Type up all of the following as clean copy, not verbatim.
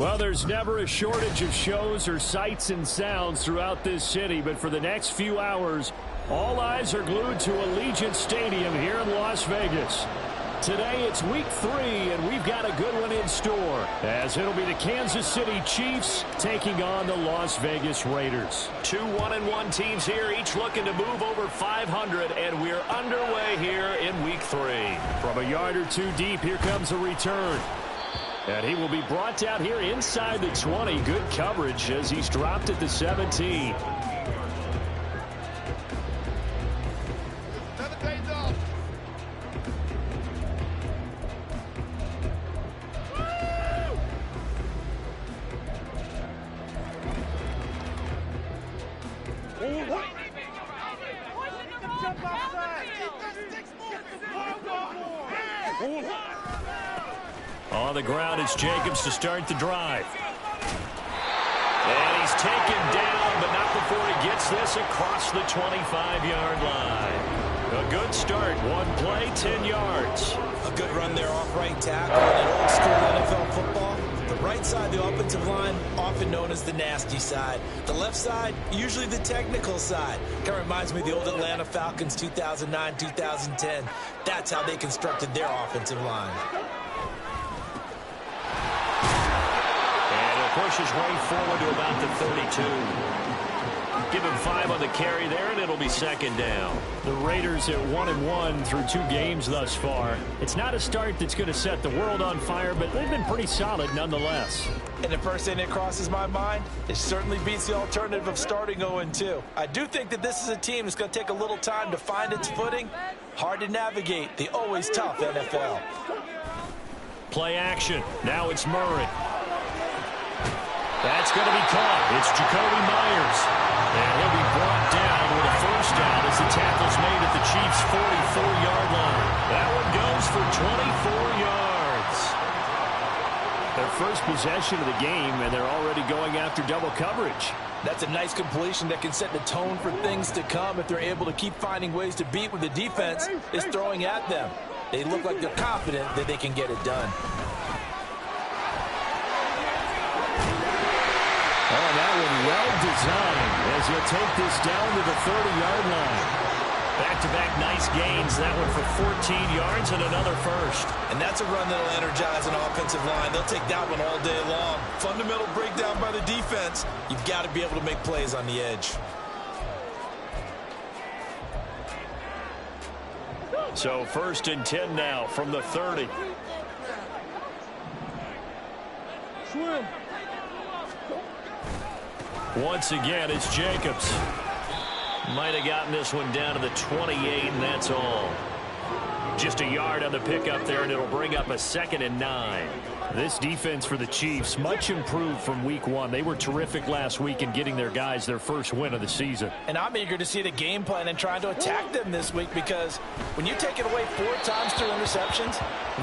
Well, there's never a shortage of shows or sights and sounds throughout this city, but for the next few hours, all eyes are glued to Allegiant Stadium here in Las Vegas. Today it's week 3, and we've got a good one in store, as it'll be the Kansas City Chiefs taking on the Las Vegas Raiders. 2 1-1 teams here, each looking to move over 500, and we're underway here in week 3. From a yard or two deep, here comes a return. And he will be brought down here inside the 20. Good coverage as he's dropped at the 17. On the ground, it's Jacobs to start the drive. And he's taken down, but not before he gets this across the 25-yard line. A good start. One play, 10 yards. A good run there off right tackle. In old school NFL football, the right side of the offensive line, often known as the nasty side. The left side, usually the technical side. Kind of reminds me of the old Atlanta Falcons 2009, 2010. That's how they constructed their offensive line. Push his way forward to about the 32. Give him 5 on the carry there, and it'll be second down. The Raiders at 1-1 through 2 games thus far. It's not a start that's going to set the world on fire, but they've been pretty solid nonetheless. And the first thing that crosses my mind, it certainly beats the alternative of starting 0-2. I do think that this is a team that's going to take a little time to find its footing. Hard to navigate the always tough NFL. Play action. Now it's Murray. That's going to be caught. It's Jacoby Myers. And he'll be brought down with a first down as the tackle's made at the Chiefs' 44-yard line. That one goes for 24 yards. Their first possession of the game, and they're already going after double coverage. That's a nice completion that can set the tone for things to come if they're able to keep finding ways to beat what the defense is throwing at them. They look like they're confident that they can get it done. Oh, that one well designed as he'll take this down to the 30-yard line. Back-to-back nice gains. That one for 14 yards and another first. And that's a run that'll energize an offensive line. They'll take that one all day long. Fundamental breakdown by the defense. You've got to be able to make plays on the edge. So 1st and 10 now from the 30. Swim. Once again, it's Jacobs. Might have gotten this one down to the 28, and that's all. Just a yard on the pickup there, and it'll bring up a 2nd and 9. This defense for the Chiefs, much improved from week 1. They were terrific last week in getting their guys their first win of the season. And I'm eager to see the game plan and trying to attack them this week, because when you take it away 4 times through interceptions,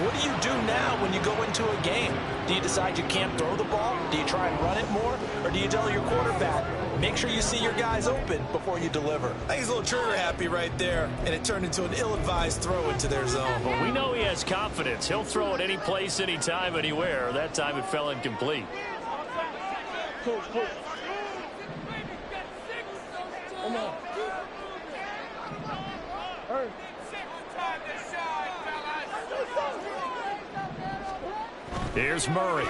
what do you do now when you go into a game? Do you decide you can't throw the ball? Do you try and run it more? Or do you tell your quarterback, make sure you see your guys open before you deliver? I think he's a little trigger happy right there, and it turned into an ill-advised throw into their zone. Well, we know he has confidence. He'll throw it any place, anytime, anywhere. That time it fell incomplete. Come on. Here's Murray.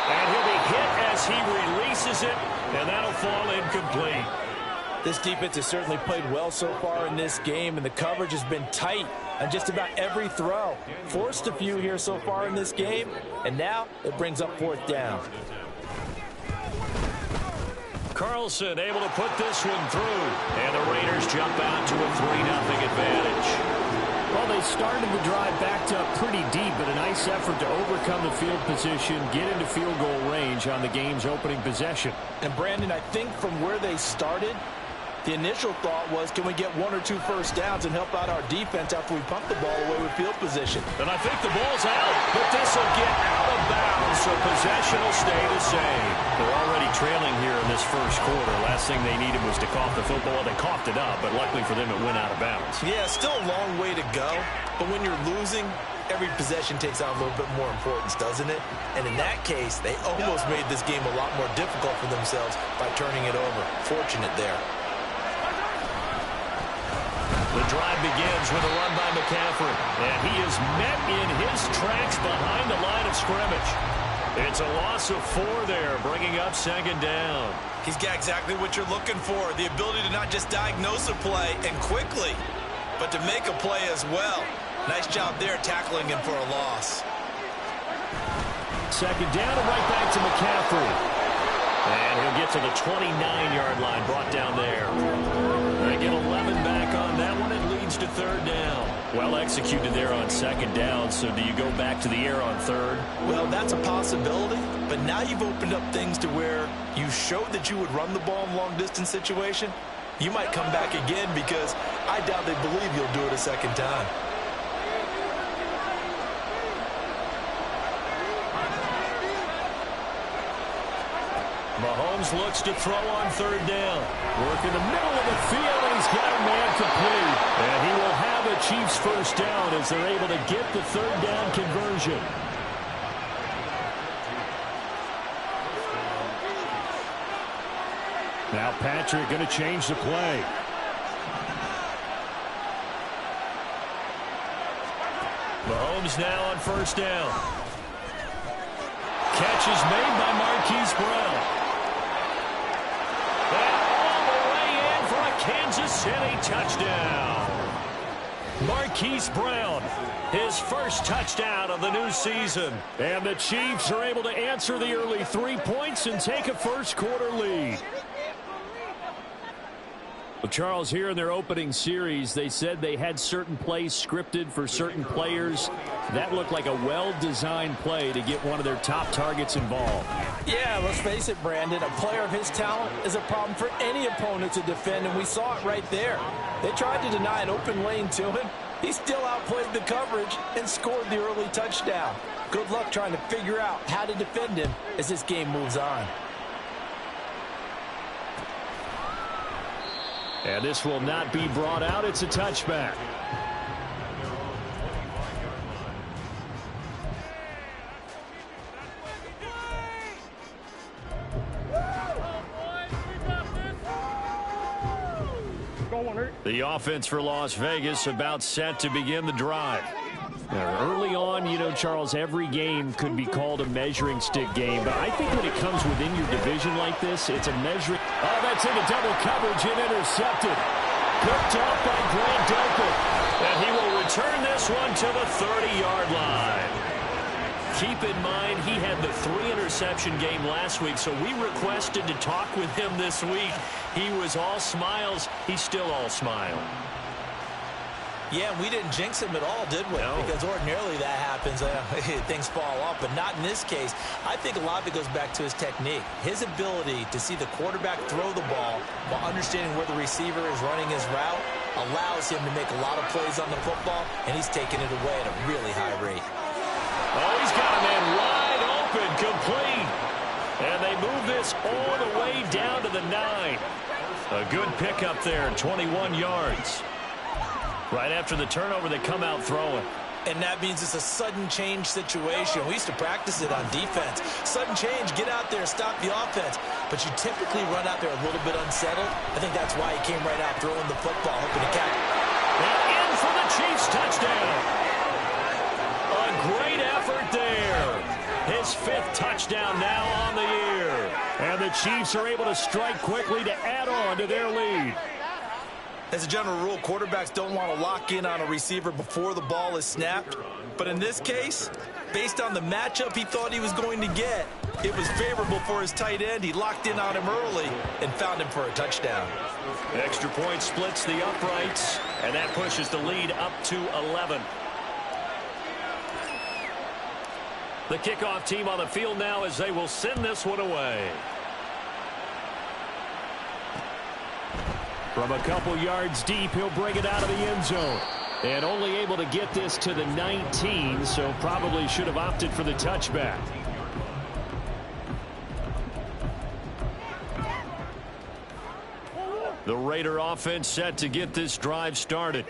And he'll be hit as he releases it, and that'll fall incomplete. This defense has certainly played well so far in this game, and the coverage has been tight on just about every throw. Forced a few here so far in this game, and now it brings up 4th down. Carlson able to put this one through, and the Raiders jump out to a 3-0 advantage. Well, they started the drive backed up pretty deep, but a nice effort to overcome the field position, get into field goal range on the game's opening possession. And Brandon, I think from where they started, the initial thought was, can we get 1 or 2 first downs and help out our defense after we pump the ball away with field position? And I think the ball's out, but this will get out of bounds, so possession will stay the same. They're already trailing here in this first quarter. Last thing they needed was to cough the football. They coughed it up, but luckily for them, it went out of bounds. Yeah, still a long way to go, but when you're losing, every possession takes on a little bit more importance, doesn't it? And in that case, they almost made this game a lot more difficult for themselves by turning it over. Fortunate there. The drive begins with a run by McCaffrey, and he is met in his tracks behind the line of scrimmage. It's a loss of 4 there, bringing up second down. He's got exactly what you're looking for, the ability to not just diagnose a play and quickly, but to make a play as well. Nice job there tackling him for a loss. Second down and right back to McCaffrey. And he'll get to the 29-yard line, brought down there. They get 11 back on that one. It leads to third down. Well executed there on second down. So do you go back to the air on third? Well, that's a possibility. But now you've opened up things to where you showed that you would run the ball in a long-distance situation. You might come back again because I doubt they believe you'll do it a second time. Mahomes looks to throw on third down. Work in the middle of the field, and he's got a man complete. And he will have a Chiefs first down as they're able to get the third down conversion. Now Patrick going to change the play. Mahomes now on first down. Catch is made by Marquise Brown. Kansas City touchdown. Marquise Brown, his first touchdown of the new season. And the Chiefs are able to answer the early 3 points and take a first-quarter lead. Well, Charles, here in their opening series, they said they had certain plays scripted for certain players. That looked like a well-designed play to get one of their top targets involved. Yeah, let's face it, Brandon. A player of his talent is a problem for any opponent to defend, and we saw it right there. They tried to deny an open lane to him. He still outplayed the coverage and scored the early touchdown. Good luck trying to figure out how to defend him as this game moves on. And this will not be brought out. It's a touchback. The offense for Las Vegas about set to begin the drive. Now, early on, you know, Charles, every game could be called a measuring stick game, but I think when it comes within your division like this, it's a measuring. Oh, that's into double coverage and intercepted. Picked off by Grant Delpit. And he will return this one to the 30-yard line. Keep in mind, he had the 3-interception game last week, so we requested to talk with him this week. He was all smiles. He's still all smile. Yeah, we didn't jinx him at all, did we? No. Because ordinarily that happens. Things fall off, but not in this case. I think a lot of it goes back to his technique. His ability to see the quarterback throw the ball while understanding where the receiver is running his route allows him to make a lot of plays on the football, and he's taking it away at a really high rate. Oh, he's got a man wide open, complete. And they move this all the way down to the 9. A good pickup there, 21 yards. Right after the turnover, they come out throwing. And that means it's a sudden change situation. We used to practice it on defense. Sudden change, get out there, stop the offense. But you typically run out there a little bit unsettled. I think that's why he came right out throwing the football, hoping to catch. And in for the Chiefs touchdown. A great effort there. His 5th touchdown now on the year. And the Chiefs are able to strike quickly to add on to their lead. As a general rule, quarterbacks don't want to lock in on a receiver before the ball is snapped. But in this case, based on the matchup he thought he was going to get, it was favorable for his tight end. He locked in on him early and found him for a touchdown. Extra point splits the uprights, and that pushes the lead up to 11. The kickoff team on the field now as they will send this one away. From a couple yards deep, he'll bring it out of the end zone. And only able to get this to the 19, so probably should have opted for the touchback. The Raider offense set to get this drive started.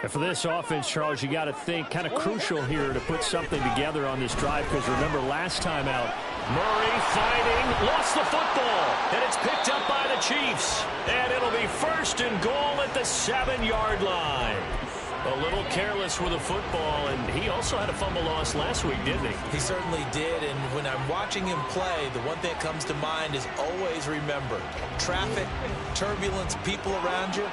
And for this offense, Charles, you got to think kind of crucial here to put something together on this drive, because remember last time out, Murray fighting, lost the football, and it's picked up by the Chiefs. And it'll be 1st and goal at the 7-yard line. A little careless with the football, and he also had a fumble loss last week, didn't he? He certainly did, and when I'm watching him play, the one thing that comes to mind is always remember, traffic, turbulence, people around you,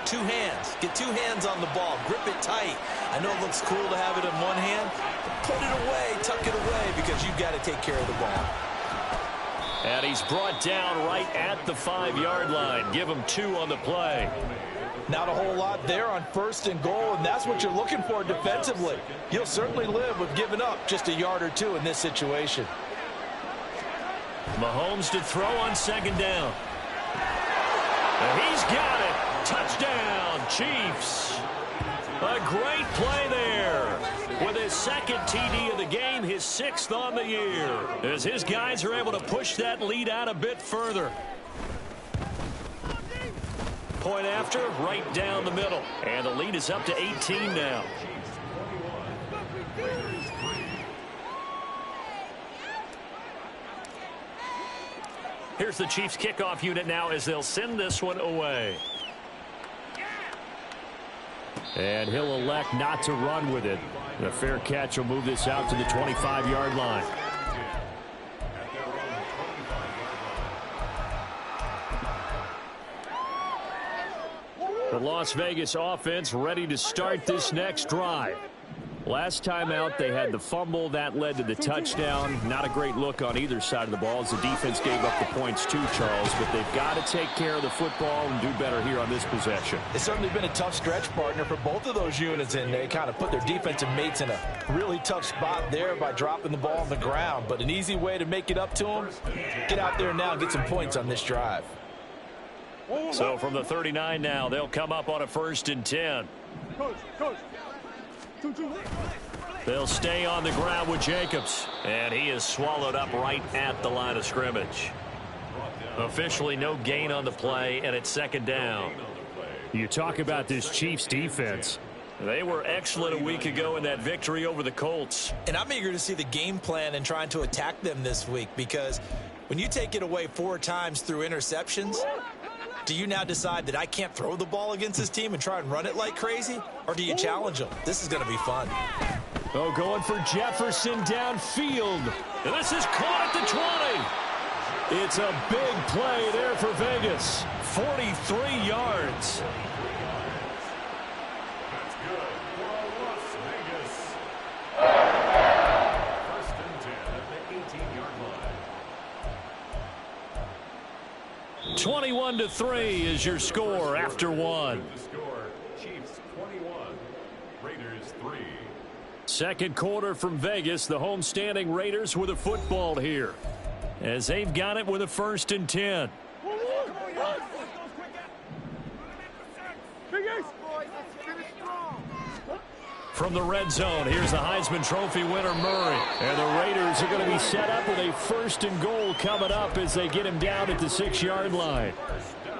2 hands. Get 2 hands on the ball. Grip it tight. I know it looks cool to have it in one hand, but put it away, tuck it away, because you've got to take care of the ball. And he's brought down right at the 5-yard line. Give him 2 on the play. Not a whole lot there on 1st and goal, and that's what you're looking for defensively. You'll certainly live with giving up just a yard or 2 in this situation. Mahomes to throw on 2nd down. And he's got it. Touchdown, Chiefs. A great play there. With his 2nd TD of the game, his 6th on the year, as his guys are able to push that lead out a bit further. Point after, right down the middle. And the lead is up to 18 now. Here's the Chiefs kickoff unit now as they'll send this one away. And he'll elect not to run with it. The fair catch will move this out to the 25-yard line. The Las Vegas offense ready to start this next drive. Last time out, they had the fumble. That led to the touchdown. Not a great look on either side of the ball as the defense gave up the points too, Charles. But they've got to take care of the football and do better here on this possession. It's certainly been a tough stretch, partner, for both of those units, and they kind of put their defensive mates in a really tough spot there by dropping the ball on the ground. But an easy way to make it up to them, get out there now and get some points on this drive. So from the 39 now, they'll come up on a 1st and 10. Coach. They'll stay on the ground with Jacobs. And he is swallowed up right at the line of scrimmage. Officially no gain on the play, and it's 2nd down. You talk about this Chiefs defense. They were excellent a week ago in that victory over the Colts. And I'm eager to see the game plan and trying to attack them this week, because when you take it away 4 times through interceptions, do you now decide that I can't throw the ball against this team and try and run it like crazy? Or do you challenge them? This is going to be fun. Oh, going for Jefferson downfield. And this is caught at the 20. It's a big play there for Vegas. 43 yards. That's good for Las Vegas. 1st and 10 at the 18-yard line. 21-3 is your score after 1. The score, Chiefs 21, Raiders 3. 2nd quarter from Vegas. The homestanding Raiders with a football here, as they've got it with a 1st and 10. From the red zone, here's the Heisman Trophy winner, Murray. And the Raiders are going to be set up with a 1st and goal coming up as they get him down at the 6-yard line.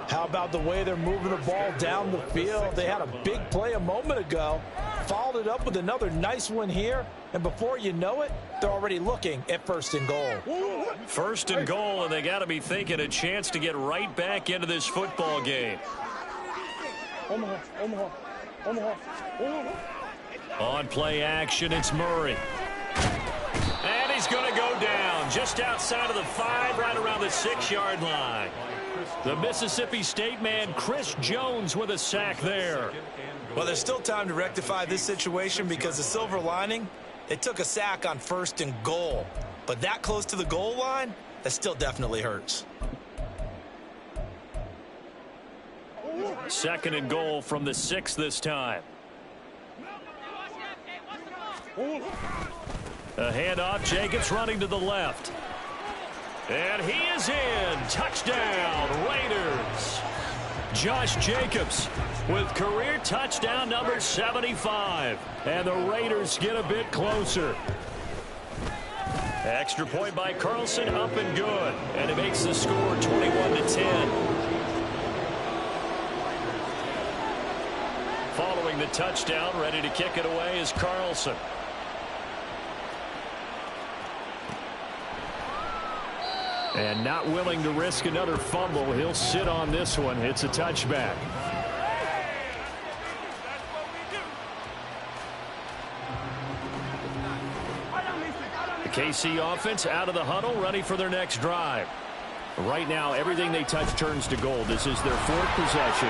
How about the way they're moving the ball down the field? They had a big play a moment ago, followed it up with another nice one here, and before you know it, they're already looking at 1st and goal. 1st and goal, and they got to be thinking a chance to get right back into this football game. Omaha. On play action, it's Murray. And he's going to go down just outside of the 5, right around the 6-yard line. The Mississippi State man, Chris Jones, with a sack there. Well, there's still time to rectify this situation, because the silver lining, they took a sack on 1st and goal. But that close to the goal line, that still definitely hurts. 2nd and goal from the 6 this time. A handoff, Jacobs running to the left. And he is in. Touchdown, Raiders. Josh Jacobs with career touchdown number 75. And the Raiders get a bit closer. Extra point by Carlson, up and good. And it makes the score 21-10. Following the touchdown. Ready to kick it away is Carlson. And not willing to risk another fumble. He'll sit on this one. It's a touchback. The KC offense out of the huddle, ready for their next drive. Right now, everything they touch turns to gold. This is their fourth possession.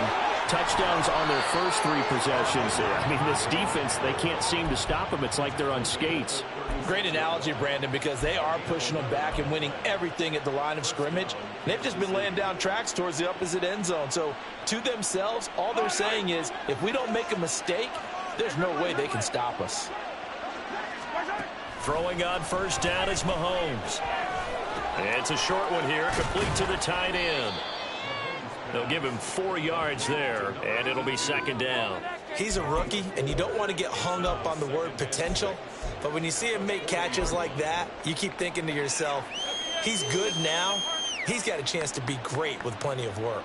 Touchdowns on their first three possessions. I mean, this defense, they can't seem to stop them. It's like they're on skates. Great analogy, Brandon, because they are pushing them back and winning everything at the line of scrimmage. They've just been laying down tracks towards the opposite end zone. So, to themselves, all they're saying is, if we don't make a mistake, there's no way they can stop us. Throwing on first down is Mahomes. It's a short one here, complete to the tight end. They'll give him 4 yards there, and it'll be second down. He's a rookie, and you don't want to get hung up on the word potential. But when you see him make catches like that, you keep thinking to yourself, he's good now. He's got a chance to be great with plenty of work.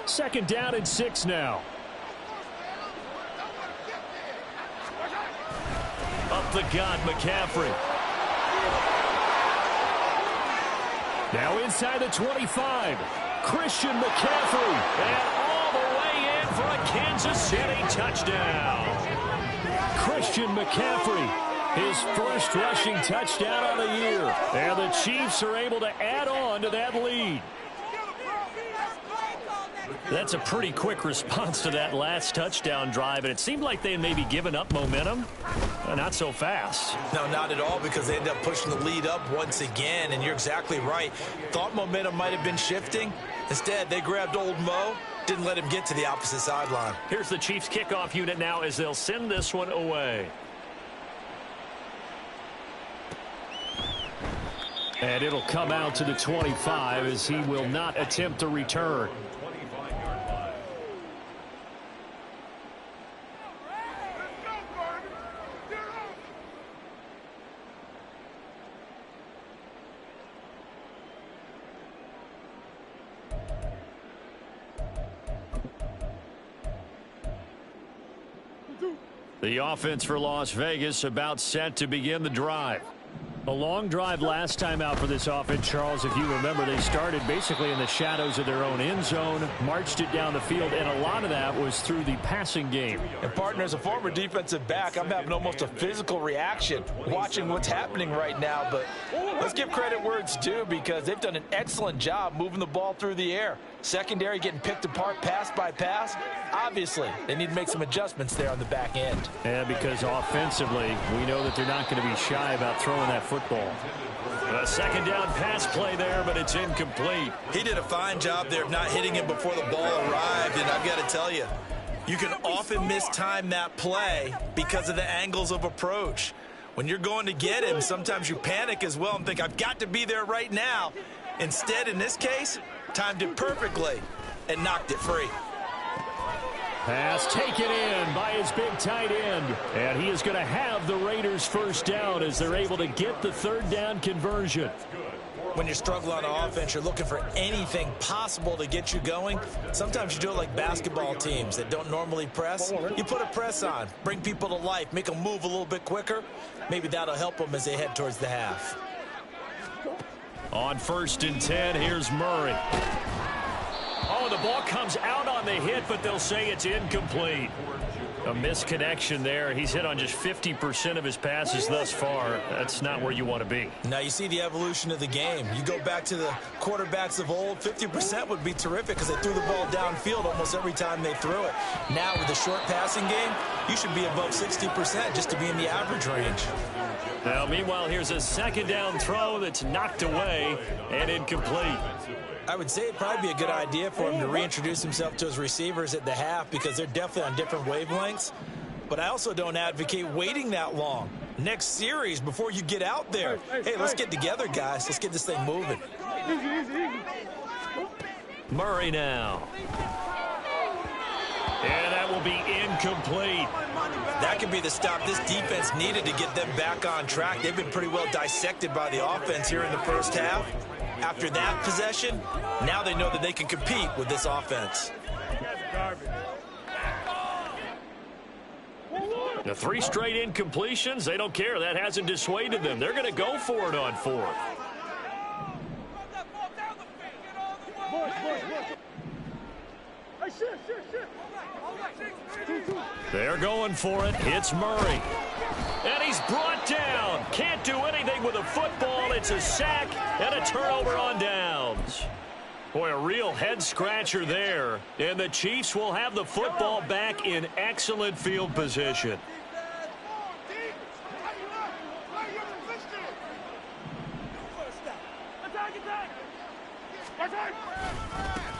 Second down and 6 now. Up the gut, McCaffrey. Now inside the 25. Christian McCaffrey. And all the way in for a Kansas City touchdown. Christian McCaffrey, his first rushing touchdown of the year. And the Chiefs are able to add on to that lead. That's a pretty quick response to that last touchdown drive, and it seemed like they had maybe given up momentum. Not so fast. No, not at all, because they end up pushing the lead up once again, and you're exactly right. Thought momentum might have been shifting. Instead, they grabbed old Mo, didn't let him get to the opposite sideline. Here's the Chiefs kickoff unit now as they'll send this one away. And it'll come out to the 25 as he will not attempt to return. The offense for Las Vegas about set to begin the drive. A long drive last time out for this offense, Charles. If you remember, they started basically in the shadows of their own end zone, marched it down the field, and a lot of that was through the passing game. And, partner, as a former defensive back, I'm having almost a physical reaction watching what's happening right now. But let's give credit where it's due, because they've done an excellent job moving the ball through the air. Secondary getting picked apart pass by pass. Obviously, they need to make some adjustments there on the back end. Yeah, because offensively, we know that they're not going to be shy about throwing that football. A second down pass play there, but it's incomplete. He did a fine job there of not hitting him before the ball arrived, and I've got to tell you, you can often mistime that play because of the angles of approach. When you're going to get him, sometimes you panic as well and think, I've got to be there right now. Instead, in this case, timed it perfectly and knocked it free. Pass taken in by his big tight end. And he is going to have the Raiders first down as they're able to get the third down conversion. When you're struggling on offense, you're looking for anything possible to get you going. Sometimes you do it like basketball teams that don't normally press. You put a press on, bring people to life, make them move a little bit quicker. Maybe that'll help them as they head towards the half. On 1st and 10, here's Murray. Oh, the ball comes out on the hit, but they'll say it's incomplete. A misconnection there. He's hit on just 50% of his passes thus far. That's not where you want to be. Now you see the evolution of the game. You go back to the quarterbacks of old, 50% would be terrific because they threw the ball downfield almost every time they threw it. Now with the short passing game, you should be above 60% just to be in the average range. Now, meanwhile, here's a second down throw that's knocked away and incomplete. I would say it'd probably be a good idea for him to reintroduce himself to his receivers at the half because they're definitely on different wavelengths. But I also don't advocate waiting that long. Next series before you get out there. Hey, let's get together, guys. Let's get this thing moving. Murray now. And that will be incomplete. That could be the stop this defense needed to get them back on track. They've been pretty well dissected by the offense here in the first half. After that possession, now they know that they can compete with this offense. The 3 straight incompletions, they don't care. That hasn't dissuaded them. They're going to go for it on 4th. They're going for it. It's Murray. And he's brought down. Can't do anything with a football. It's a sack and a turnover on downs. Boy, a real head-scratcher there. And the Chiefs will have the football back in excellent field position.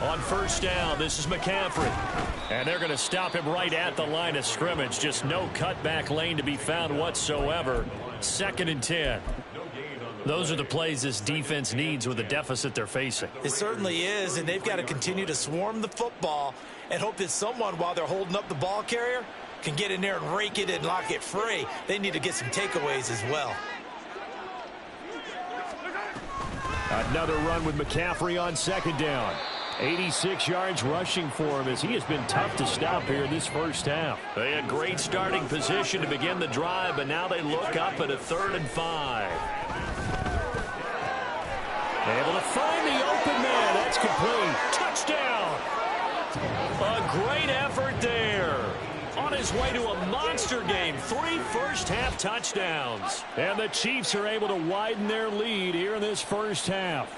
On 1st down, this is McCaffrey. And they're going to stop him right at the line of scrimmage. Just no cutback lane to be found whatsoever. 2nd and 10. Those are the plays this defense needs with the deficit they're facing. It certainly is, and they've got to continue to swarm the football and hope that someone, while they're holding up the ball carrier, can get in there and rake it and lock it free. They need to get some takeaways as well. Another run with McCaffrey on 2nd down. 86 yards rushing for him as he has been tough to stop here in this first half. They had great starting position to begin the drive, but now they look up at a 3rd and 5. Able to find the open man. That's complete. Touchdown. A great effort there. On his way to a monster game. 3 first-half touchdowns. And the Chiefs are able to widen their lead here in this first half.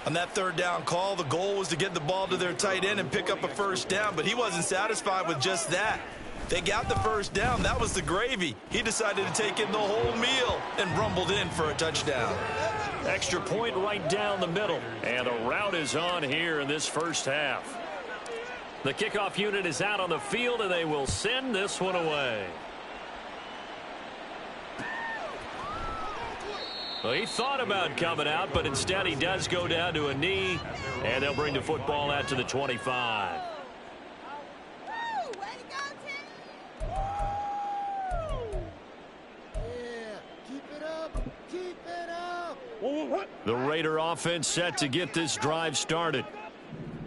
On that 3rd down call, the goal was to get the ball to their tight end and pick up a 1st down, but he wasn't satisfied with just that. They got the 1st down. That was the gravy. He decided to take in the whole meal and rumbled in for a touchdown. Extra point right down the middle. And the route is on here in this first half. The kickoff unit is out on the field, and they will send this one away. Well, he thought about coming out, but instead he does go down to a knee, and they'll bring the football out to the 25. The Raider offense set to get this drive started.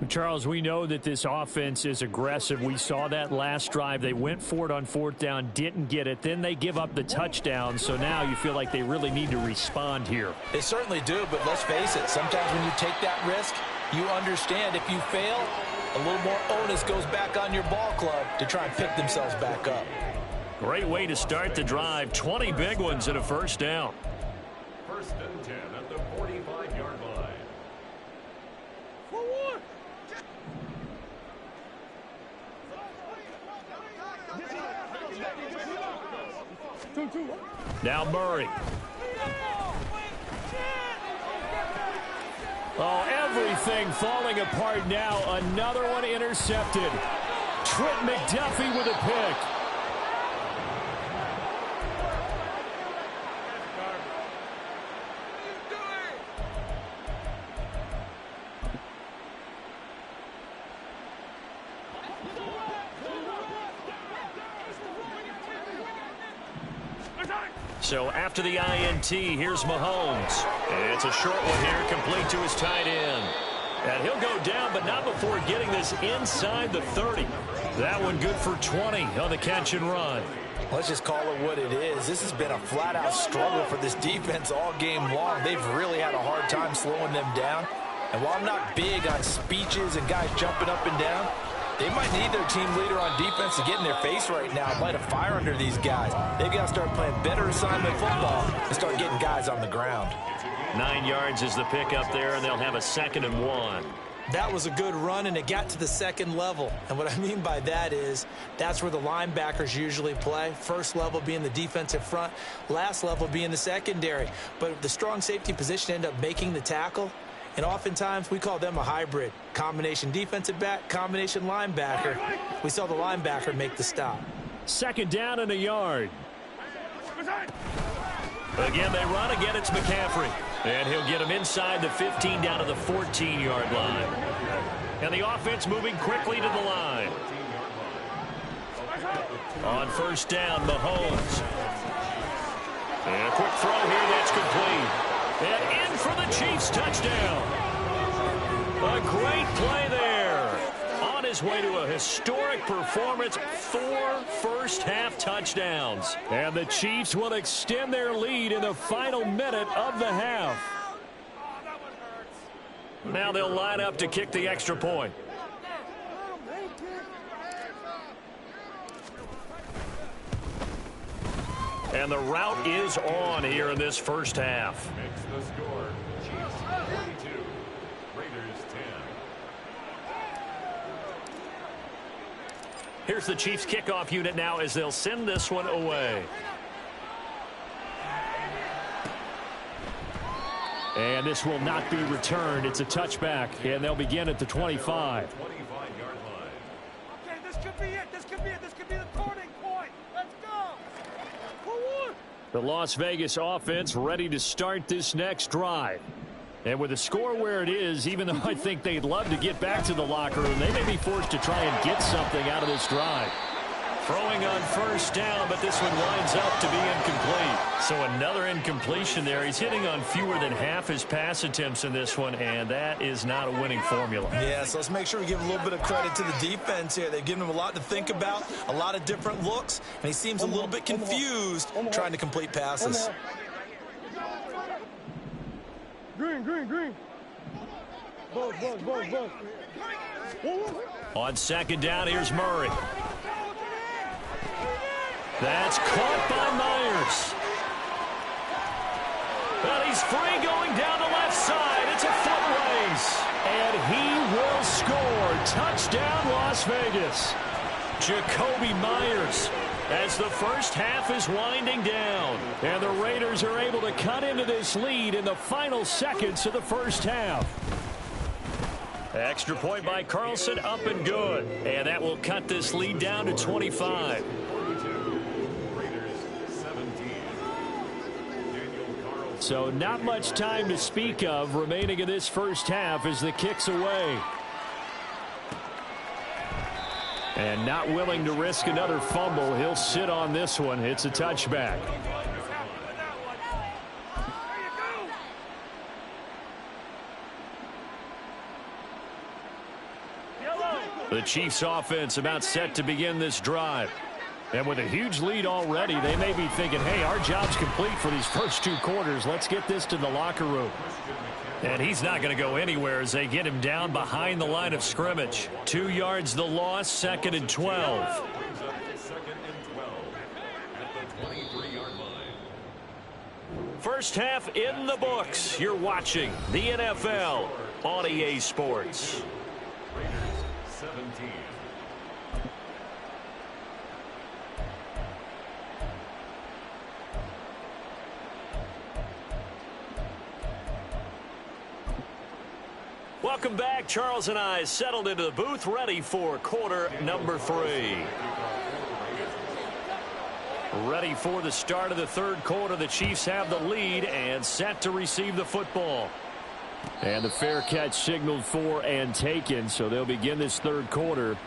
Charles, we know that this offense is aggressive. We saw that last drive. They went for it on 4th down, didn't get it. Then they give up the touchdown. So now you feel like they really need to respond here. They certainly do, but let's face it. Sometimes when you take that risk, you understand if you fail, a little more onus goes back on your ball club to try and pick themselves back up. Great way to start the drive. 20 big ones and a 1st down. 1st and 10 at the 45-yard line. Now Murray. Oh, everything falling apart now. Another one intercepted. Trent McDuffie with a pick. So after the INT, here's Mahomes. And it's a short one here, complete to his tight end. And he'll go down, but not before getting this inside the 30. That one good for 20 on the catch and run. Let's just call it what it is. This has been a flat-out struggle for this defense all game long. They've really had a hard time slowing them down. And while I'm not big on speeches and guys jumping up and down, they might need their team leader on defense to get in their face right now and light a fire under these guys. They've got to start playing better assignment football and start getting guys on the ground. 9 yards is the pickup there, and they'll have a 2nd and 1. That was a good run, and it got to the 2nd level. And what I mean by that is that's where the linebackers usually play. First level being the defensive front, last level being the secondary. But the strong safety position ended up making the tackle. And oftentimes, we call them a hybrid. Combination defensive back, combination linebacker. We saw the linebacker make the stop. 2nd down and a yard. Again, they run. Again, it's McCaffrey. And he'll get him inside the 15 down to the 14-yard line. And the offense moving quickly to the line. On 1st down, Mahomes. And a quick throw here that's complete. And in for the Chiefs touchdown. A great play there. On his way to a historic performance, 4 first-half touchdowns. And the Chiefs will extend their lead in the final minute of the half. Now they'll line up to kick the extra point. And the route is on here in this first half. Makes the score. Chiefs 42, Raiders 10. Here's the Chiefs kickoff unit now as they'll send this one away. And this will not be returned. It's a touchback, and they'll begin at the 25. 25-yard line. Okay, this could be it. This could be it. This could be the turning point. Let's go. The Las Vegas offense ready to start this next drive. And with the score where it is, even though I think they'd love to get back to the locker room, they may be forced to try and get something out of this drive. Throwing on first down, but this one winds up to be incomplete. So another incompletion there. He's hitting on fewer than half his pass attempts in this one, and that is not a winning formula. Yeah, so let's make sure we give a little bit of credit to the defense here. They've given him a lot to think about, a lot of different looks, and he seems a little bit confused trying to complete passes. Green, green, green. Buzz, buzz, buzz, buzz. On second down, here's Murray. That's caught by Myers. Well, he's free going down the left side. It's a foot race. And he will score. Touchdown, Las Vegas. Jacoby Myers as the first half is winding down. And the Raiders are able to cut into this lead in the final seconds of the first half. Extra point by Carlson, up and good. And that will cut this lead down to 25. So not much time to speak of remaining in this first half as the kick's away. And not willing to risk another fumble. He'll sit on this one. It's a touchback. The Chiefs offense about set to begin this drive. And with a huge lead already, they may be thinking, hey, our job's complete for these first 2 quarters. Let's get this to the locker room. And he's not going to go anywhere as they get him down behind the line of scrimmage. 2 yards the loss, 2nd and 12. Brings up to 2nd and 12 at the 23-yard line. First half in the books. You're watching the NFL on EA Sports. Raiders 17. Welcome back. Charles and I settled into the booth, ready for quarter number 3. Ready for the start of the third quarter. The Chiefs have the lead and set to receive the football. And the fair catch signaled for and taken, so they'll begin this third quarter.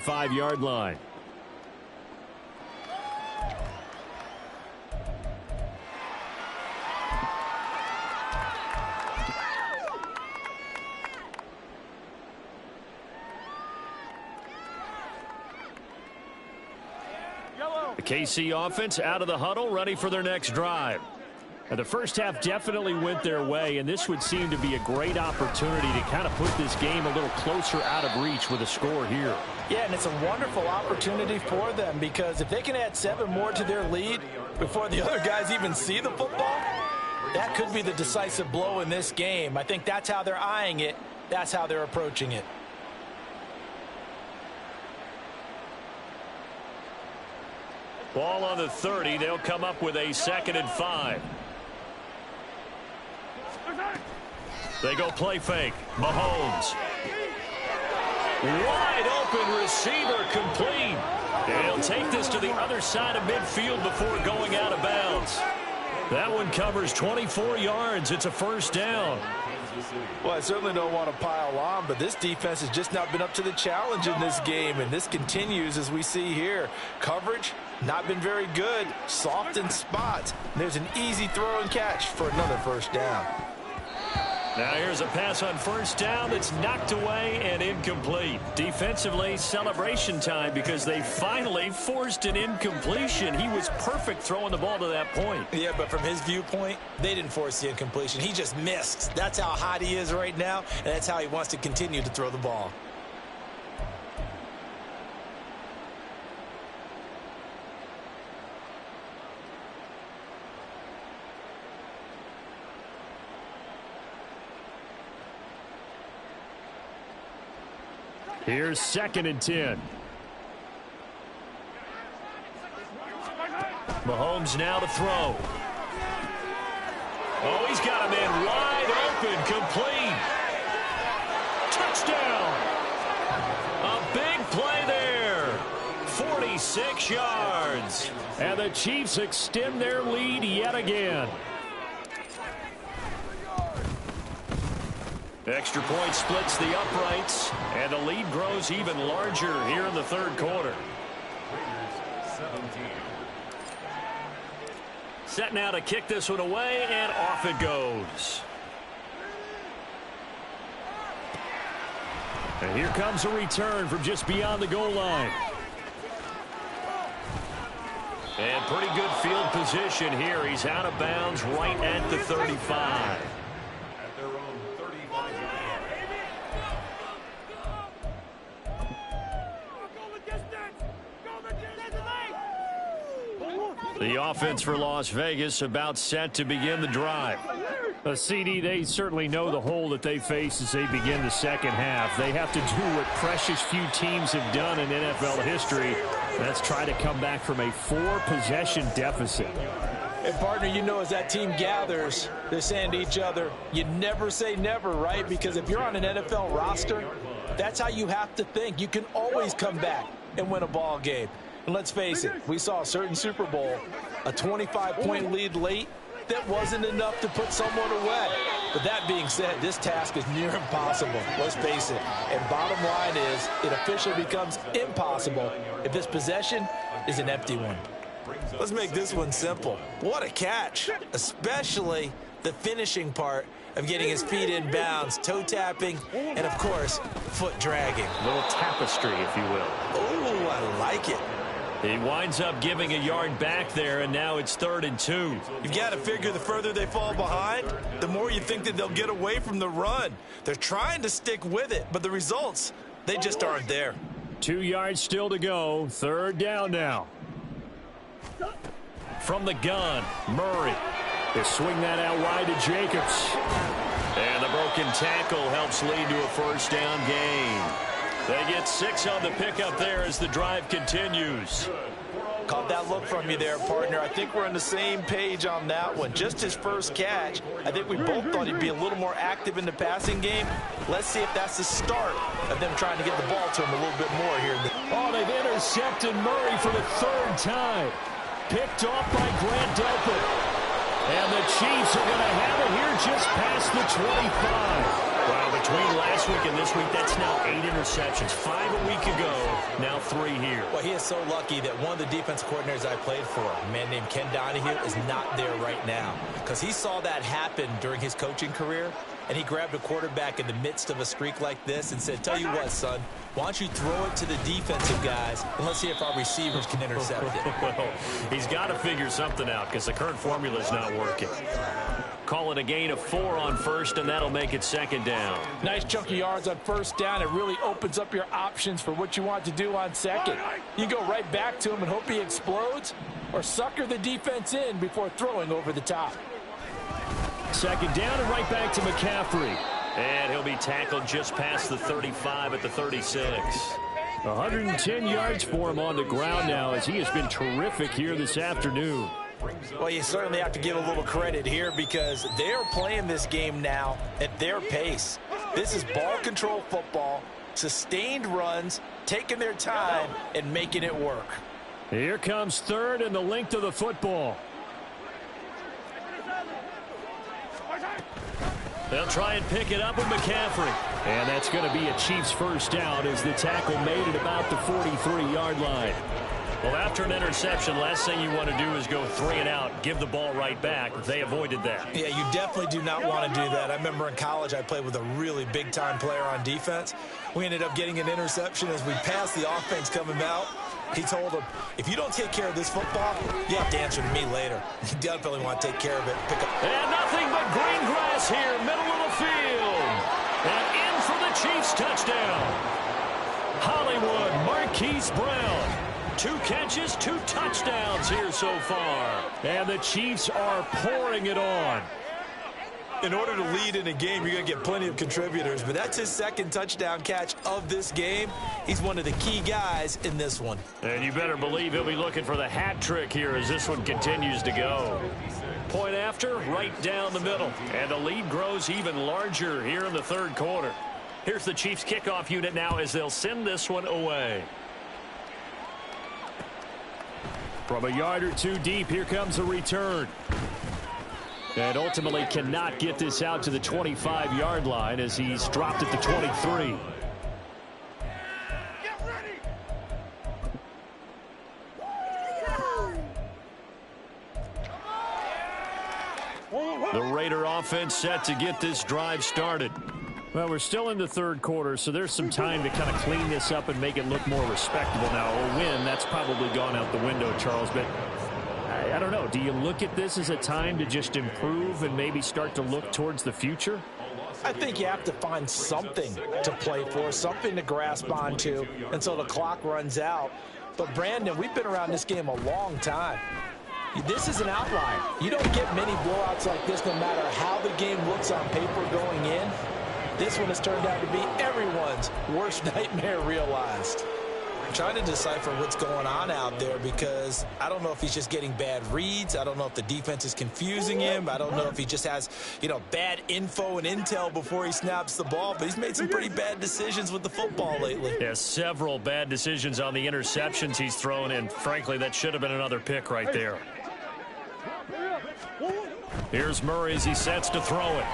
Five-yard line. The KC offense out of the huddle, ready for their next drive. And the first half definitely went their way, and this would seem to be a great opportunity to kind of put this game a little closer out of reach with a score here. Yeah, and it's a wonderful opportunity for them because if they can add 7 more to their lead before the other guys even see the football, that could be the decisive blow in this game. I think that's how they're eyeing it. That's how they're approaching it. Ball on the 30. They'll come up with a 2nd and 5. They go play fake. Mahomes. Wide open receiver complete. And he'll take this to the other side of midfield before going out of bounds. That one covers 24 yards. It's a first down. Well, I certainly don't want to pile on, but this defense has just not been up to the challenge in this game, and this continues as we see here. Coverage, not been very good. Soft in spots. There's an easy throw and catch for another first down. Now here's a pass on first down that's knocked away and incomplete. Defensively, celebration time because they finally forced an incompletion. He was perfect throwing the ball to that point. Yeah, but from his viewpoint, they didn't force the incompletion. He just missed. That's how hot he is right now, and that's how he wants to continue to throw the ball. Here's 2nd and 10. Mahomes now to throw. Oh, he's got him in wide open, complete. Touchdown. A big play there. 46 yards. And the Chiefs extend their lead yet again. Extra point splits the uprights, and the lead grows even larger here in the 3rd quarter. Set now to kick this one away, and off it goes. And here comes a return from just beyond the goal line. And pretty good field position here. He's out of bounds right at the 35. The offense for Las Vegas about set to begin the drive. CD, they certainly know the hole that they face as they begin the second half. They have to do what precious few teams have done in NFL history. That's try to come back from a 4-possession deficit. And, partner, you know as that team gathers, they're saying to each other, you never say never, right? Because if you're on an NFL roster, that's how you have to think. You can always come back and win a ball game. And let's face it, we saw a certain Super Bowl, a 25-point lead late, that wasn't enough to put someone away. But that being said, this task is near impossible. Let's face it. And bottom line is, it officially becomes impossible if this possession is an empty one. Let's make this one simple. What a catch, especially the finishing part of getting his feet in bounds, toe tapping, and of course, foot dragging. A little tapestry, if you will. Oh, I like it. He winds up giving a yard back there, and now it's 3rd and 2. You've got to figure the further they fall behind, the more you think that they'll get away from the run. They're trying to stick with it, but the results, they just aren't there. 2 yards still to go. 3rd down now. From the gun, Murray. They swing that out wide to Jacobs. And the broken tackle helps lead to a first down gain. They get 6 on the pickup there as the drive continues. Caught that look from you there, partner. I think we're on the same page on that one. Just his first catch. I think we both thought he'd be a little more active in the passing game. Let's see if that's the start of them trying to get the ball to him a little bit more here. Oh, they've intercepted Murray for the 3rd time. Picked off by Grant Delpit. And the Chiefs are going to have it here just past the 25. Well, between last week and this week, that's now 8 interceptions. 5 a week ago, now 3 here. Well, he is so lucky that one of the defense coordinators I played for, a man named Ken Donahue, is not there right now. Because he saw that happen during his coaching career, and he grabbed a quarterback in the midst of a streak like this and said, tell you what, son, why don't you throw it to the defensive guys, and let's see if our receivers can intercept it. Well, he's got to figure something out because the current formula is not working. Call it a gain of 4 on first, and that'll make it second down. Nice chunk of yards on first down. It really opens up your options for what you want to do on second. You go right back to him and hope he explodes, or sucker the defense in before throwing over the top. Second down and right back to McCaffrey. And he'll be tackled just past the 35 at the 36. 110 yards for him on the ground now as he has been terrific here this afternoon. Well, you certainly have to give a little credit here because they're playing this game now at their pace. This is ball control football, sustained runs, taking their time, and making it work. Here comes third and the length of the football. They'll try and pick it up with McCaffrey. And that's going to be a Chiefs first down as the tackle made it about the 43-yard line. Well, after an interception, last thing you want to do is go 3 and out, give the ball right back. They avoided that. Yeah, you definitely do not want to do that. I remember in college I played with a really big-time player on defense. We ended up getting an interception as we passed the offense coming out. He told him, if you don't take care of this football, you have to answer to me later. You definitely want to take care of it. Pick up. And nothing but green grass here, middle of the field. And in for the Chiefs touchdown. Hollywood Marquise Brown. 2 catches, 2 touchdowns here so far. And the Chiefs are pouring it on. In order to lead in a game, you're going to get plenty of contributors, but that's his second touchdown catch of this game. He's one of the key guys in this one. And you better believe he'll be looking for the hat trick here as this one continues to go. Point after, right down the middle. And the lead grows even larger here in the third quarter. Here's the Chiefs kickoff unit now as they'll send this one away. From a yard or 2 deep, here comes a return. And ultimately cannot get this out to the 25-yard line as he's dropped at the 23. The Raider offense set to get this drive started. Well, we're still in the third quarter, so there's some time to kind of clean this up and make it look more respectable now. A win, that's probably gone out the window, Charles, but I don't know. Do you look at this as a time to just improve and maybe start to look towards the future? I think you have to find something to play for, something to grasp onto until the clock runs out. But, Brandon, we've been around this game a long time. This is an outlier. You don't get many blowouts like this no matter how the game looks on paper going in. This one has turned out to be everyone's worst nightmare realized. I'm trying to decipher what's going on out there because I don't know if he's just getting bad reads. I don't know if the defense is confusing him. I don't know if he just has, bad info and intel before he snaps the ball. But he's made some pretty bad decisions with the football lately. Yeah, several bad decisions on the interceptions he's thrown, and frankly, that should have been another pick right there. Here's Murray as he sets to throw it.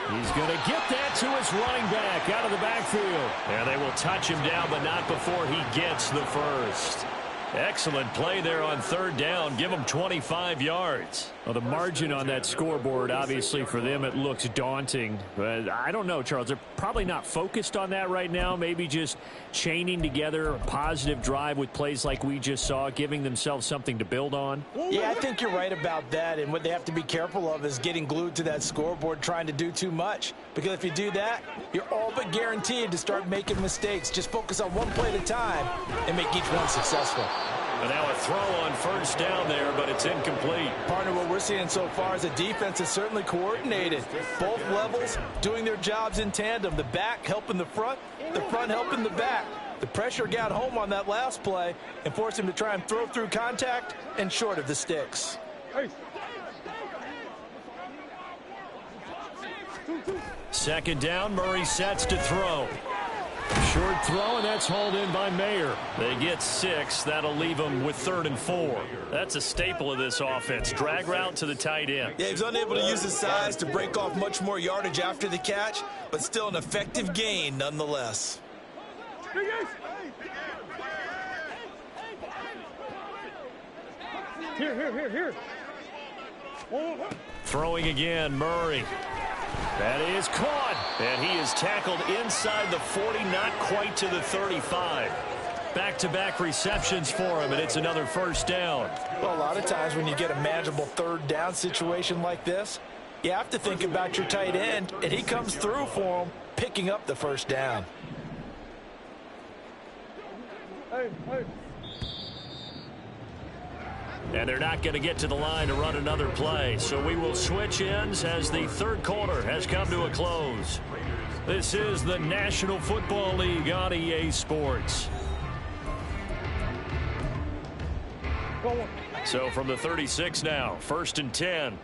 He's going to get that to his running back out of the backfield. And they will touch him down, but not before he gets the first. Excellent play there on third down. Give them 25 yards. Well, the margin on that scoreboard, obviously for them, it looks daunting. But I don't know, Charles. They're probably not focused on that right now. Maybe just chaining together a positive drive with plays like we just saw, giving themselves something to build on. Yeah, I think you're right about that. And what they have to be careful of is getting glued to that scoreboard, trying to do too much. Because if you do that, you're all but guaranteed to start making mistakes. Just focus on one play at a time and make each one successful. And now a throw on first down there, but it's incomplete. Partner, what we're seeing so far is a defense is certainly coordinated. Both levels doing their jobs in tandem. The back helping the front helping the back. The pressure got home on that last play and forced him to try and throw through contact and short of the sticks. Second down, Murray sets to throw. Short throw, and that's hauled in by Mayer. They get 6. That'll leave them with 3rd and 4. That's a staple of this offense. Drag route to the tight end. Yeah, he was unable to use his size to break off much more yardage after the catch, but still an effective gain nonetheless. Here. Throwing again, Murray. That is caught. And he is tackled inside the 40, not quite to the 35. Back-to-back receptions for him, and it's another first down. Well, a lot of times when you get a manageable third down situation like this, you have to think about your tight end, and he comes through for him, picking up the first down. And they're not going to get to the line to run another play, so we will switch ends as the third quarter has come to a close. This is the National Football League on EA Sports. So from the 36 now, 1st and 10.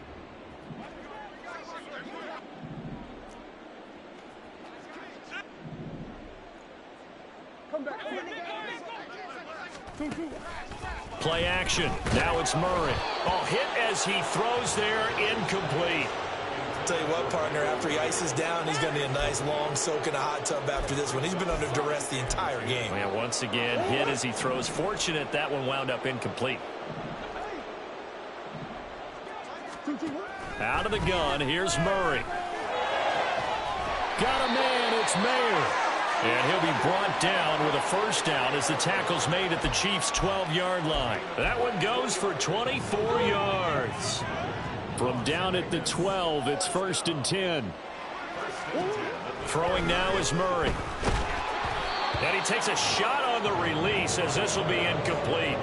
Play action. Now it's Murray. Oh, hit as he throws there, incomplete. Tell you what, partner, after he ices down, he's going to need a nice long soak in a hot tub after this one. He's been under duress the entire game. And once again, hit as he throws. Fortunate that one wound up incomplete. Out of the gun, here's Murray. Got a man, it's Mayer. And he'll be brought down with a first down as the tackle's made at the Chiefs' 12-yard line. That one goes for 24 yards. From down at the 12, it's 1st and 10. Throwing now is Murray. And he takes a shot on the release as this will be incomplete.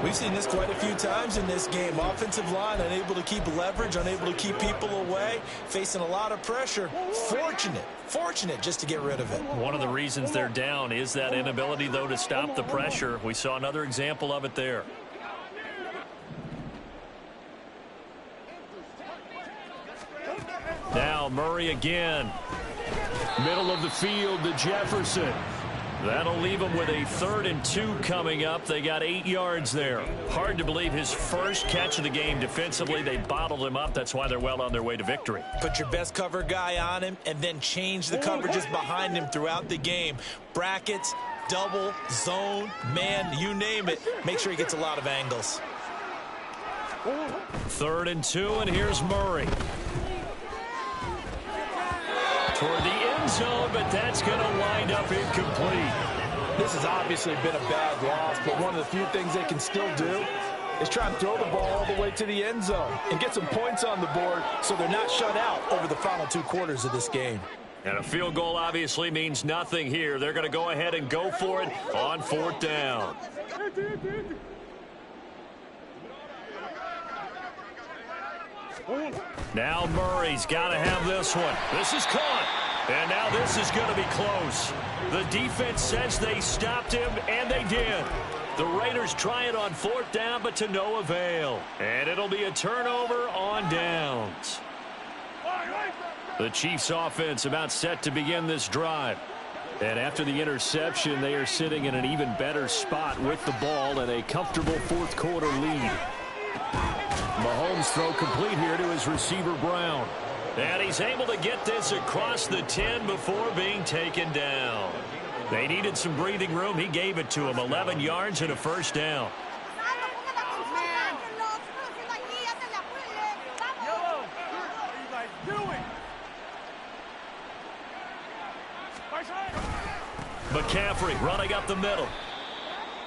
We've seen this quite a few times in this game. Offensive line unable to keep leverage, unable to keep people away, facing a lot of pressure. Fortunate just to get rid of it. One of the reasons they're down is that inability, though, to stop the pressure. We saw another example of it there. Now Murray again. Middle of the field to Jefferson. That'll leave them with a 3rd and 2 coming up. They got 8 yards there. Hard to believe his first catch of the game defensively. They bottled him up. That's why they're well on their way to victory. Put your best cover guy on him and then change the coverages behind him throughout the game. Brackets, double, zone, man, you name it. Make sure he gets a lot of angles. 3rd and 2, and here's Murray. Toward the end zone, but that's going to wind up incomplete. This has obviously been a bad loss, but one of the few things they can still do is try and throw the ball all the way to the end zone and get some points on the board so they're not shut out over the final 2 quarters of this game. And a field goal obviously means nothing here. They're going to go ahead and go for it on 4th down. Now Murray's got to have this one. This is caught. And now this is going to be close. The defense says they stopped him, and they did. The Raiders try it on 4th down, but to no avail. And it'll be a turnover on downs. The Chiefs offense about set to begin this drive. And after the interception, they are sitting in an even better spot with the ball and a comfortable 4th quarter lead. Mahomes throw complete here to his receiver Brown. And he's able to get this across the 10 before being taken down. They needed some breathing room. He gave it to him. 11 yards and a first down. McCaffrey running up the middle.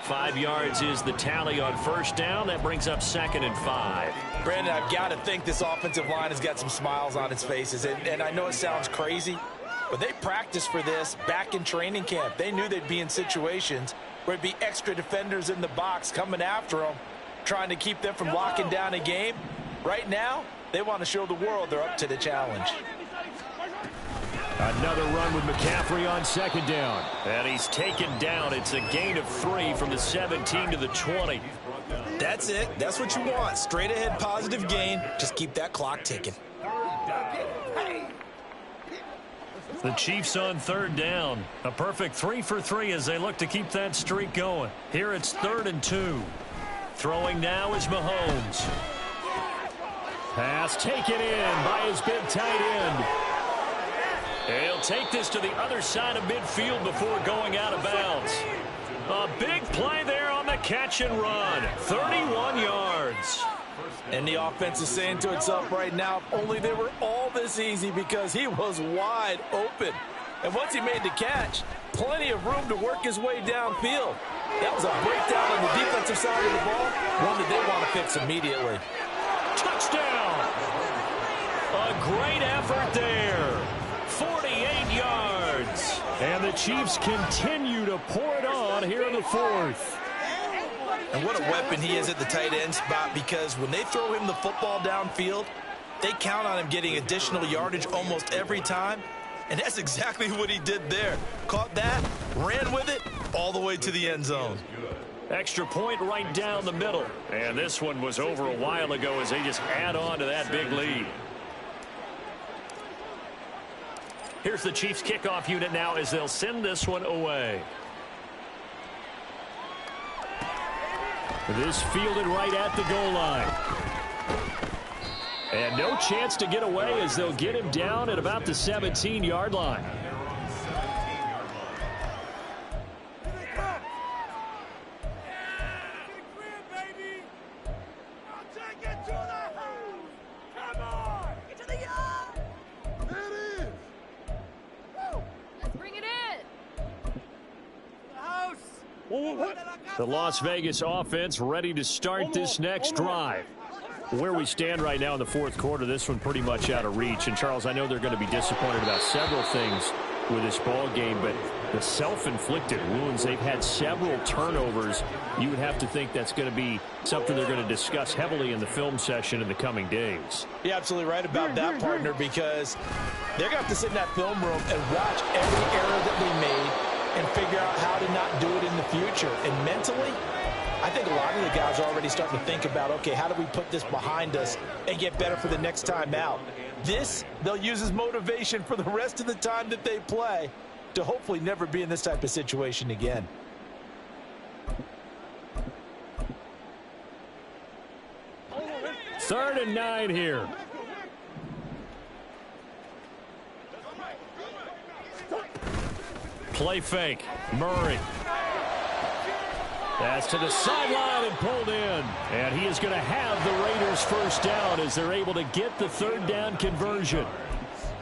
5 yards is the tally on first down. That brings up 2nd and 5. Brandon, I've got to think this offensive line has got some smiles on its faces. And I know it sounds crazy, but they practiced for this back in training camp. They knew they'd be in situations where it'd be extra defenders in the box coming after them, trying to keep them from locking down a game. Right now, they want to show the world they're up to the challenge. Another run with McCaffrey on 2nd down. And he's taken down. It's a gain of 3 from the 17 to the 20. That's it. That's what you want. Straight ahead positive gain. Just keep that clock ticking. The Chiefs on 3rd down. A perfect 3 for 3 as they look to keep that streak going. Here it's 3rd and 2. Throwing now is Mahomes. Pass taken in by his big tight end. He'll take this to the other side of midfield before going out of bounds. A big play there on the catch and run. 31 yards. And the offense is saying to itself right now, if only they were all this easy, because he was wide open. And once he made the catch, plenty of room to work his way downfield. That was a breakdown on the defensive side of the ball, one that they want to fix immediately. Touchdown! A great effort there. 48 yards. And the Chiefs continue to pour it on here in the fourth. And what a weapon he is at the tight end spot, because when they throw him the football downfield, they count on him getting additional yardage almost every time. And that's exactly what he did there. Caught that, ran with it, all the way to the end zone. Extra point right down the middle. And this one was over a while ago as they just add on to that big lead. Here's the Chiefs kickoff unit now as they'll send this one away. This fielded right at the goal line. And no chance to get away as they'll get him down at about the 17-yard line. The Las Vegas offense ready to start this next drive. Where we stand right now in the fourth quarter, this one pretty much out of reach. And, Charles, I know they're going to be disappointed about several things with this ball game, but the self-inflicted wounds, they've had several turnovers. You would have to think that's going to be something they're going to discuss heavily in the film session in the coming days. You're absolutely right about that, partner, because they're going to have to sit in that film room and watch every error that they made and figure out how to not do it in the future. And mentally, I think a lot of the guys are already starting to think about, okay, how do we put this behind us and get better for the next time out? This, they'll use as motivation for the rest of the time that they play to hopefully never be in this type of situation again. Third and 9 here. Play fake. Murray. That's to the sideline and pulled in. And he is going to have the Raiders first down as they're able to get the third down conversion.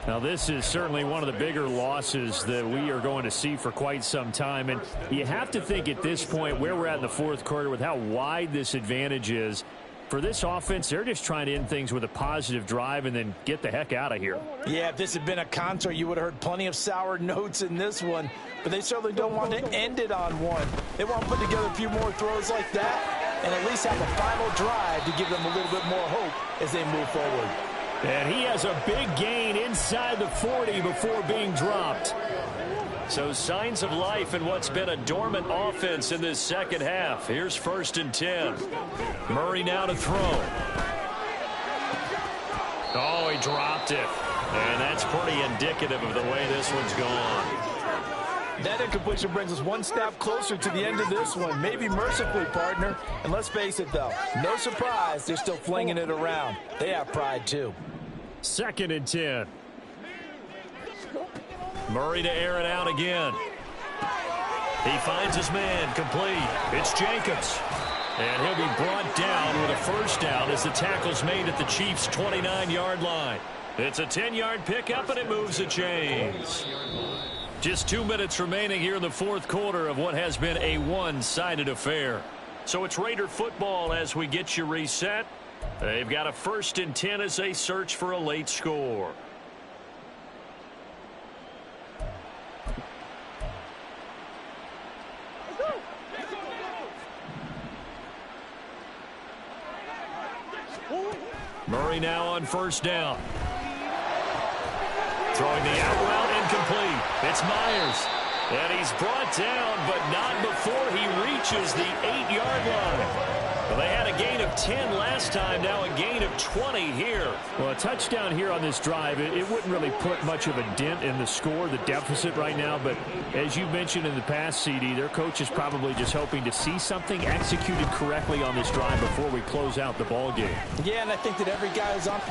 Now, this is certainly one of the bigger losses that we are going to see for quite some time. And you have to think at this point where we're at in the fourth quarter with how wide this advantage is. For this offense, they're just trying to end things with a positive drive and then get the heck out of here. Yeah, if this had been a concert, you would have heard plenty of sour notes in this one. But they certainly don't want to end it on one. They want to put together a few more throws like that and at least have a final drive to give them a little bit more hope as they move forward. And he has a big gain inside the 40 before being dropped. So signs of life in what's been a dormant offense in this second half. Here's first and 10. Murray now to throw. Oh, he dropped it. And that's pretty indicative of the way this one's gone. That incompletion brings us one step closer to the end of this one. Maybe mercifully, partner. And let's face it, though, no surprise, they're still flinging it around. They have pride, too. Second and 10. Murray to air it out again. He finds his man complete. It's Jacobs. And he'll be brought down with a first down as the tackle's made at the Chiefs' 29-yard line. It's a 10-yard pickup, and it moves the chains. Just 2 minutes remaining here in the fourth quarter of what has been a one-sided affair. So it's Raider football as we get you reset. They've got a first and 10 as they search for a late score. Murray now on first down. Throwing the out route incomplete. It's Myers. And he's brought down, but not before he reaches the 8-yard line. Well, they had a gain of 10 last time, now a gain of 20 here. Well, a touchdown here on this drive, it wouldn't really put much of a dent in the score, the deficit right now. But as you mentioned in the past, CD, their coach is probably just hoping to see something executed correctly on this drive before we close out the ball game. Yeah, and I think that every guy is on.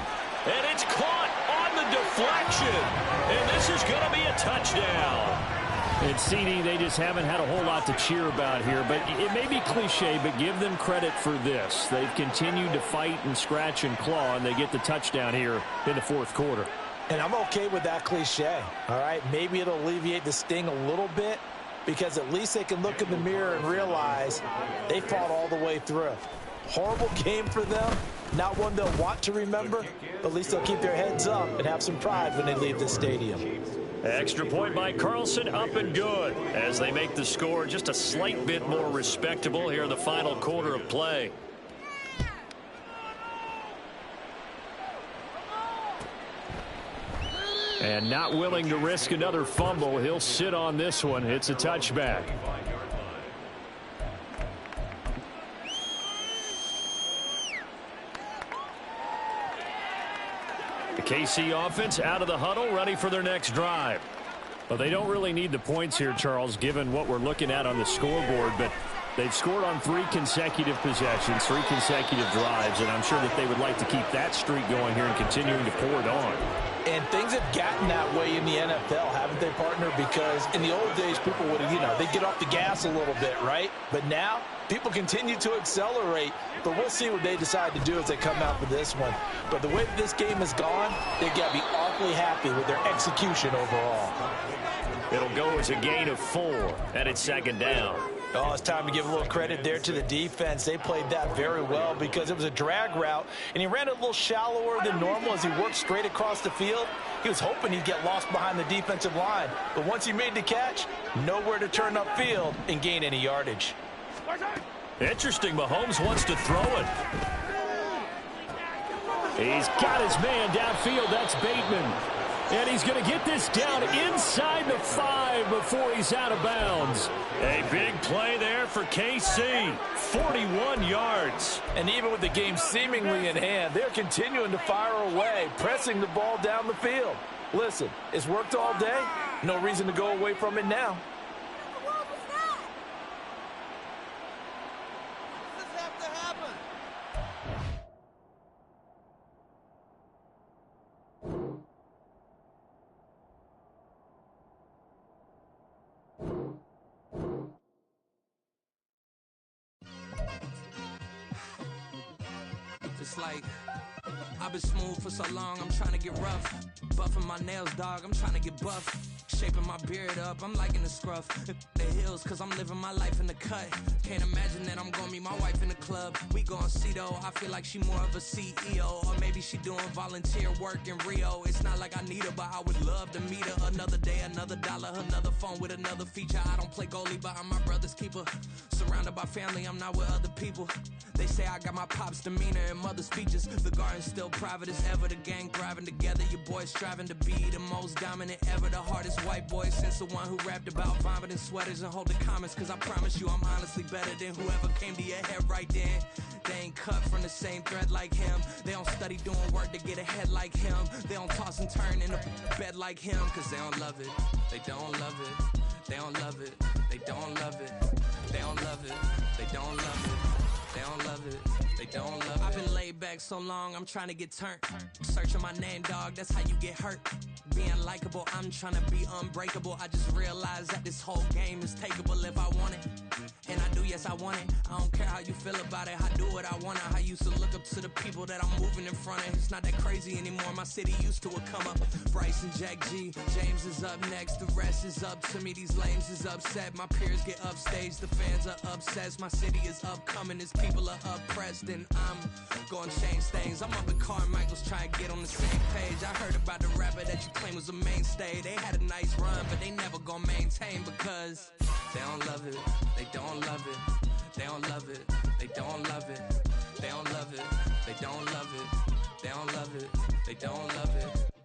And it's caught on the deflection. And this is going to be a touchdown. And CD, they just haven't had a whole lot to cheer about here. But it may be cliche, but give them credit for this. They've continued to fight and scratch and claw, and they get the touchdown here in the fourth quarter. And I'm okay with that cliche, all right? Maybe it'll alleviate the sting a little bit because at least they can look in the mirror and realize they fought all the way through. Horrible game for them, not one they'll want to remember, but at least they'll keep their heads up and have some pride when they leave the stadium. Extra point by Carlson, up and good as they make the score just a slight bit more respectable here in the final quarter of play. And not willing to risk another fumble, he'll sit on this one. It's a touchback. The KC offense out of the huddle, ready for their next drive. Well, they don't really need the points here, Charles, given what we're looking at on the scoreboard, but they've scored on 3 consecutive possessions, 3 consecutive drives, and I'm sure that they would like to keep that streak going here and continuing to pour it on. And things have gotten that way in the NFL, haven't they, partner? Because in the old days, people would, they'd get off the gas a little bit, right? But now, people continue to accelerate. But we'll see what they decide to do as they come out for this one. But the way that this game has gone, they've got to be awfully happy with their execution overall. It'll go as a gain of 4, and it's second down. Oh, it's time to give a little credit there to the defense. They played that very well because it was a drag route, and he ran it a little shallower than normal as he worked straight across the field. He was hoping he'd get lost behind the defensive line, but once he made the catch, nowhere to turn upfield and gain any yardage. Interesting, Mahomes wants to throw it. He's got his man downfield. That's Bateman. And he's going to get this down inside the 5 before he's out of bounds. A big play there for KC. 41 yards. And even with the game seemingly in hand, they're continuing to fire away, pressing the ball down the field. Listen, it's worked all day. No reason to go away from it now. It's like, I've been smooth for so long, I'm trying to get rough. Buffing my nails, dog, I'm trying to get buff. Shaping my beard up, I'm liking the scruff. The hills, cause I'm living my life in the cut. Can't imagine that I'm gonna meet my wife in the club. We gon' see though, I feel like she more of a CEO. Or maybe she doing volunteer work in Rio. It's not like I need her, but I would love to meet her. Another day, another dollar, another phone with another feature. I don't play goalie, but I'm my brother's keeper. Surrounded by family, I'm not with other people. They say I got my pop's demeanor and mother's features. The garden's still private as ever. The gang thriving together. Your boys striving to be the most dominant ever. The hardest white boy since the one who rapped about vomiting sweaters and holding comments. Cause I promise you I'm honestly better than whoever came to your head right then. They ain't cut from the same thread like him. They don't study doing work to get ahead like him. They don't toss and turn in a bed like him. Cause they don't love it. They don't love it. They don't love it. They don't love it. They don't love it. They don't love it. They don't love it. They don't love it. I've been laid back so long, I'm trying to get turned. Searching my name, dog, that's how you get hurt. Being likable, I'm trying to be unbreakable. I just realized that this whole game is takeable if I want it. And I do, yes, I want it. I don't care how you feel about it. I do what I want it. I used to look up to the people that I'm moving in front of. It's not that crazy anymore. My city used to a come up. Bryce and Jack G. James is up next. The rest is up to me. These lames is upset. My peers get upstage. The fans are obsessed. My city is upcoming. His people are oppressed. And I'm gonna change things. I'm up at Carmichael's trying to get on the same page. I heard about the rapper that you claim was a mainstay. They had a nice run, but they never gonna maintain because they don't love it. They don't love it. They don't love it. They don't love it. They don't love it. They don't love it. They don't love it. They don't love it.